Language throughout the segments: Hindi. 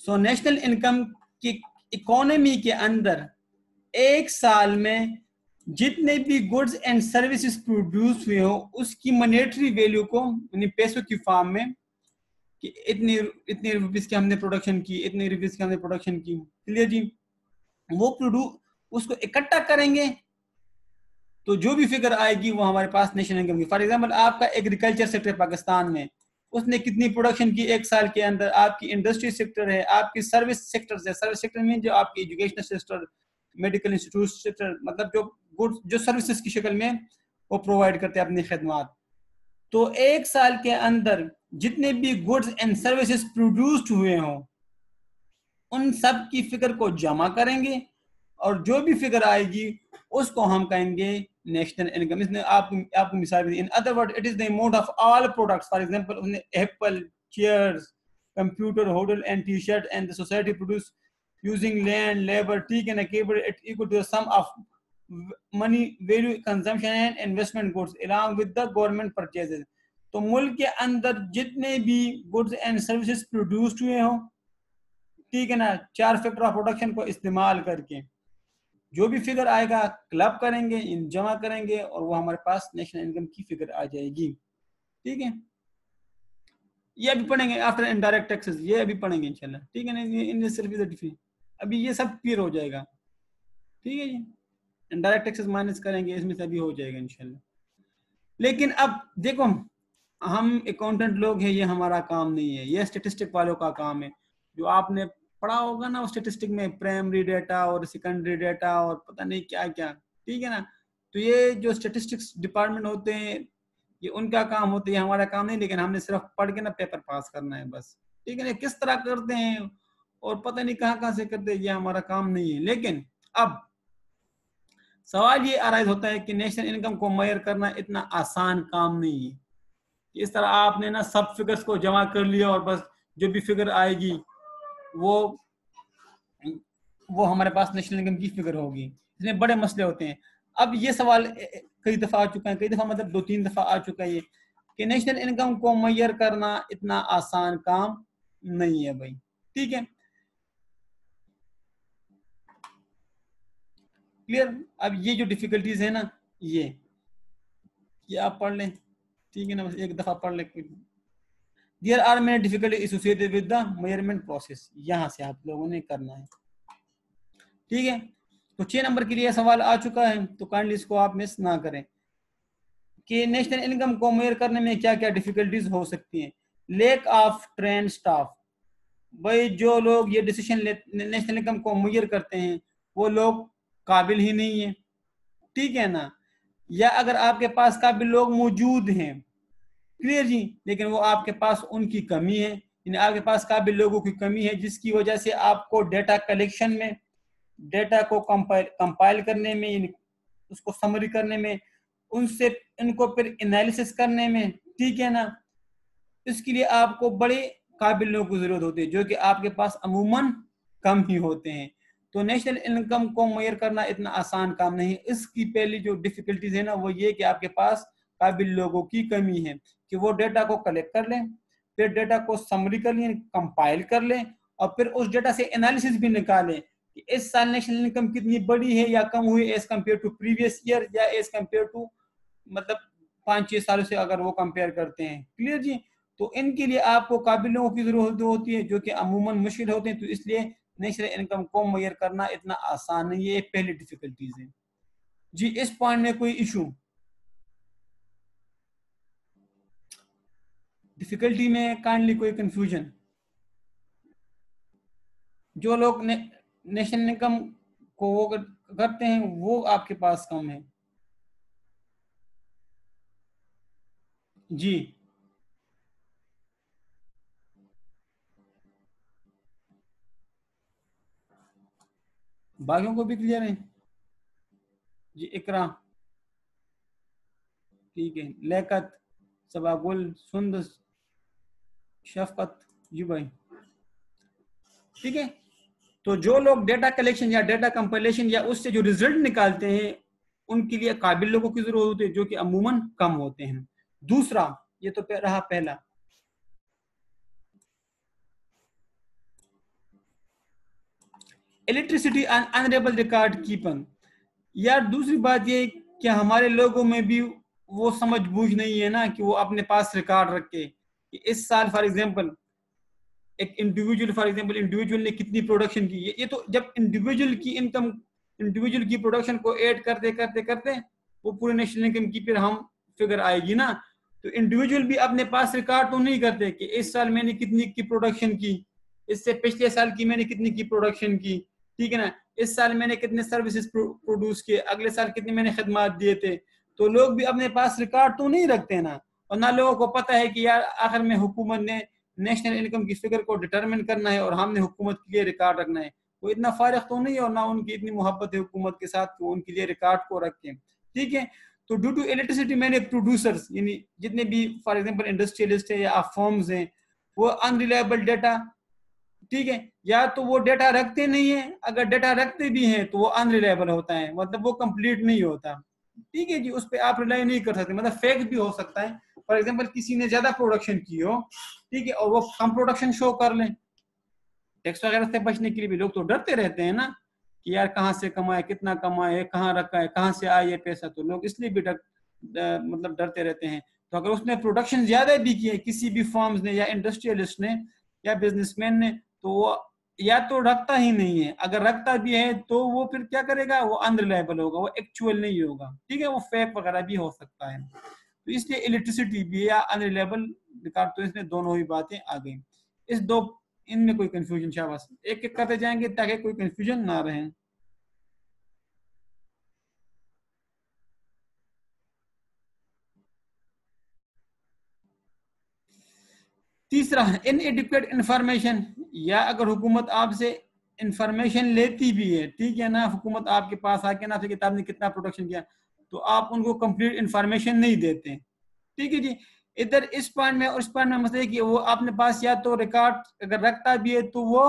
सो नेशनल इनकम की इकोनॉमी के अंदर एक साल में जितने भी गुड्स एंड सर्विसेज प्रोड्यूस हुए हो उसकी मॉनेटरी वैल्यू को यानी पैसों की फॉर्म में कि इतनी इतने रुपीस की हमने प्रोडक्शन की, इतने रुपीस की हमने प्रोडक्शन की, क्लियर जी। वो उसको इकट्ठा करेंगे तो जो भी फिगर आएगी वो हमारे पास नेशनल इनकम की। फॉर एग्जांपल आपका एग्रीकल्चर सेक्टर पाकिस्तान में उसने कितनी प्रोडक्शन की एक साल के अंदर, आपकी इंडस्ट्री सेक्टर है, आपकी सर्विस सेक्टर है, सर्विस सेक्टर में जो आपकी educational sector, medical institute sector, मतलब जो गुड्स जो सर्विसेज की शक्ल में वो प्रोवाइड करते हैं अपनी खदमात। तो एक साल के अंदर जितने भी गुड्स एंड सर्विसेज प्रोड्यूस्ड हुए हों उन सब की फिगर को जमा करेंगे और जो भी फिगर आएगी उसको हम कहेंगे नेशनल इनकम। इसने आपको मिसाल दी। In other word it is the amount of all products. For example उसने apple, chairs, computer, hotel and T shirt and the society produce using land, labour, teak and cable it equal to the sum of money value consumption and investment goods along with the government purchases. तो मुल्क के अंदर जितने भी गुड्स एंड सर्विसेज प्रोड्यूस्ड हुए हों, ठीक है ना, 4 फैक्टर ऑफ प्रोडक्शन को इस्तेमाल करके जो भी फिगर आएगा क्लब करेंगे, जमा करेंगे और वो हमारे पास नेशनल इनकम की फिगर आ जाएगी। ठीक है, ये अभी पढ़ेंगे आफ्टर इनडायरेक्ट टैक्सेस, ये अभी पढ़ेंगे इंशाल्लाह। ठीक है ना, इन सिर्फ अभी ये सब क्लियर हो जाएगा। ठीक है जी, इनडायरेक्ट टैक्सेस माइनस करेंगे, इसमें से अभी हो जाएगा इंशाल्लाह। लेकिन अब देखो हम अकाउंटेंट लोग हैं, ये हमारा काम नहीं है, ये स्टेटिस्टिक वालों का काम है। जो आपने पढ़ा होगा ना वो स्टेटिस्टिक में प्राइमरी डेटा और सेकेंडरी डेटा और पता नहीं क्या क्या, ठीक है ना। तो ये जो स्टेटिस्टिक्स डिपार्टमेंट होते हैं ये उनका काम होता है, हमारा काम नहीं। लेकिन हमने सिर्फ पढ़ के ना पेपर पास करना है बस, ठीक है ना। किस तरह करते हैं और पता नहीं कहाँ से करते हैं, ये हमारा काम नहीं है। लेकिन अब सवाल ये अराइज होता है कि नेशनल इनकम को मेजर करना इतना आसान काम नहीं है कि इस तरह आपने ना सब फिगर्स को जमा कर लिया और बस जो भी फिगर आएगी वो हमारे पास नेशनल इनकम की फिगर होगी। इसमें बड़े मसले होते हैं। अब ये सवाल कई दफा आ चुका है, कई दफा मतलब 2-3 दफा आ चुका है ये कि नेशनल इनकम को मेजर करना इतना आसान काम नहीं है भाई। ठीक है, क्लियर। अब ये जो डिफिकल्टीज है ना ये आप पढ़ लें, ठीक है ना, बस एक दफा पढ़ लें। There are many difficulty associated with the measurement process, यहां से आप लोगों ने करना है। ठीक है, तो 6 नंबर के लिए सवाल आ चुका है, तो काइंडली इसको आप मिस ना करें कि नेशनल इनकम को मेजर करने में क्या क्या डिफिकल्टीज हो सकती हैं। लैक ऑफ ट्रेन स्टाफ, भाई जो लोग ये डिसीजन नेशनल इनकम को मेजर करते हैं वो लोग काबिल ही नहीं है, ठीक है ना। या अगर आपके पास काबिल लोग मौजूद हैं, क्लियर जी, लेकिन वो आपके पास उनकी कमी है, यानी आपके पास काबिल लोगों की कमी है जिसकी वजह से आपको डेटा कलेक्शन में, डेटा को कंपाइल करने में, यानी उसको समरी करने में, उनसे इनको फिर एनालिसिस करने में, ठीक है ना, इसके लिए आपको बड़े काबिल लोगों की जरूरत होती है जो कि आपके पास अमूमन कम ही होते हैं। तो नेशनल इनकम को मेजर करना इतना आसान काम नहीं है। इसकी पहली जो डिफिकल्टीज है ना वो ये कि आपके पास काबिल लोगों की कमी है कि वो डेटा को कलेक्ट कर लें, फिर डेटा को समरी कर लें, कंपाइल कर लें और फिर उस डेटा से एनालिसिस भी निकालें कि इस साल नेशनल इनकम कितनी बड़ी है या कम हुई as compare to previous year या एज कम्पेयर टू मतलब 5-6 सालों से अगर वो कंपेयर करते हैं, क्लियर जी। तो इनके लिए आपको काबिल लोगों की जरूरत होती है जो कि अमूमन मुश्किल होते हैं। तो इसलिए नेशनल इनकम को मेजर करना इतना आसान नहीं है, ये पहली डिफिकल्टीज है जी। इस पॉइंट में कोई इशू, डिफिकल्टी में काइंडली कोई कंफ्यूजन? जो लोग नेशनल इनकम को वो करते हैं वो आपके पास कम है जी। बाकियों को भी क्लियर है जी। इकरा, ठीक है, लेकत, सबागुल, सुंद, शफकत जी भाई, ठीक है। तो जो लोग डेटा कलेक्शन या डेटा कंपाइलेशन या उससे जो रिजल्ट निकालते हैं उनके लिए काबिल लोगों की जरूरत होती है जो कि अमूमन कम होते हैं। दूसरा, ये तो रहा पहला। Electricity and honourable record keeping. यार दूसरी बात ये कि हमारे लोगों में भी वो समझ बूझ नहीं है ना कि वो अपने पास रिकॉर्ड रखे कि इस साल फॉर एग्जांपल एक इंडिविजुअल ने कितनी प्रोडक्शन की। ये तो जब इंडिविजुअल की इनकम, इंडिविजुअल की प्रोडक्शन को ऐड करते करते करते वो पूरे नेशनल इनकम की फिर हम फिगर आएगी ना। तो इंडिविजुअल भी अपने पास रिकॉर्ड तो नहीं करते कि इस साल मैंने कितनी की प्रोडक्शन की, इससे पिछले साल की मैंने कितनी की प्रोडक्शन की, ठीक है ना, इस साल मैंने कितने सर्विसेज प्रोड्यूस किए, अगले साल कितने मैंने खदमात दिए थे। तो लोग भी अपने पास रिकॉर्ड तो नहीं रखते ना, और ना लोगों को पता है कि यार आखिर में हुकूमत ने नेशनल इनकम की फिगर को डिटरमिन करना है और हमने हुकूमत के लिए रिकॉर्ड रखना है। वो इतना फारिग तो नहीं है और ना उनकी इतनी मोहब्बत है हुकूमत के साथ कि वो उनके लिए रिकॉर्ड को रखें, ठीक है। तो ड्यू टू इलेक्ट्रिसिटी मैंने प्रोड्यूसर्स यानी जितने भी फॉर एग्जांपल इंडस्ट्रियलिस्ट है या फर्म्स हैं वो अनरिलायबल डेटा, ठीक है, या तो वो डेटा रखते नहीं है, अगर डेटा रखते भी हैं तो वो अनरिलायबल होता है, मतलब वो कंप्लीट नहीं होता, ठीक है जी, उस पर आप रिलाई नहीं कर सकते, मतलब फेक भी हो सकता है। फॉर एग्जांपल किसी ने ज्यादा प्रोडक्शन की हो, ठीक है, और वो कम प्रोडक्शन शो कर लें, टैक्स वगैरह से बचने के लिए भी लोग तो डरते रहते हैं ना कि यार कहाँ से कमाए, कितना कमाए, कहाँ रखा है, कहाँ से आए ये पैसा, तो लोग इसलिए भी मतलब डरते रहते हैं। तो अगर उसने प्रोडक्शन ज्यादा भी की है किसी भी फर्म्स ने या इंडस्ट्रियलिस्ट ने या बिजनेसमैन ने, तो वो या तो रखता ही नहीं है, अगर रखता भी है तो वो फिर क्या करेगा, वो अनरिलायबल होगा, वो एक्चुअल नहीं होगा, ठीक है, वो फेक वगैरह भी हो सकता है। तो इसलिए इलेक्ट्रिसिटी भी या अनरिलायबल रिकॉर्ड, तो इसमें दोनों ही बातें आ गई। इस दो इनमें कोई कंफ्यूजन, शाबाश, एक एक करते जाएंगे ताकि कोई कंफ्यूजन ना रहे। तीसरा, इनएडिक्वेट इंफॉर्मेशन, या अगर हुकूमत आपसे इंफॉर्मेशन लेती भी है, ठीक है ना, हुकूमत आपके पास आके ना फिर किताब ने कितना प्रोडक्शन किया, तो आप उनको कंप्लीट इंफॉर्मेशन नहीं देते, ठीक है जी। इधर इस पॉइंट में और इस पॉइंट में मसला है कि वो अपने पास या तो रिकॉर्ड अगर रखता भी है तो वो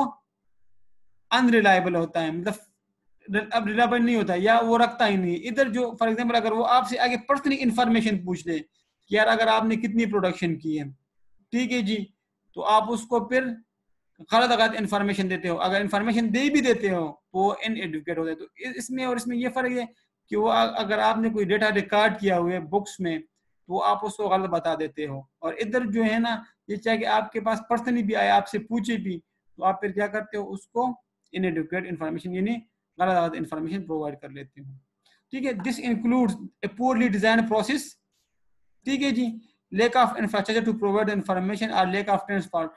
अनरिलायबल होता है, मतलब अब रिलायबल नहीं होता या वो रखता ही नहीं। इधर जो फॉर एग्जांपल अगर वो आपसे आगे पर्सनली इंफॉर्मेशन पूछ ले कि यार अगर आपने कितनी प्रोडक्शन की है, ठीक है जी, तो आप उसको फिर गलत गलत इंफॉर्मेशन देते हो, अगर इंफॉर्मेशन दे भी देते हो तो वो इनएडुकेट होता है। तो इसमें और इसमें ये फर्क है कि वो अगर आपने कोई डेटा रिकॉर्ड किया हुआ है बुक्स में तो आप उसको गलत बता देते हो, और इधर जो है ना ये चाहे कि आपके पास पर्सनली भी आए आपसे पूछे भी तो आप फिर क्या करते हो, उसको इनएडुकेट इंफॉर्मेशन यानी गलत गलत इंफॉर्मेशन प्रोवाइड कर लेते हो, ठीक है। This includes a poorly design process, ठीक है जी, lack of infrastructure to provide information और लेक ऑफ ट्रांसपोर्ट।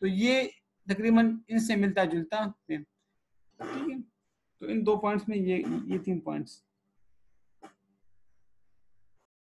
तो ये तकरीबन इनसे मिलता जुलता है, ठीक है। तो इन दो पॉइंट्स में ये तीन पॉइंट्स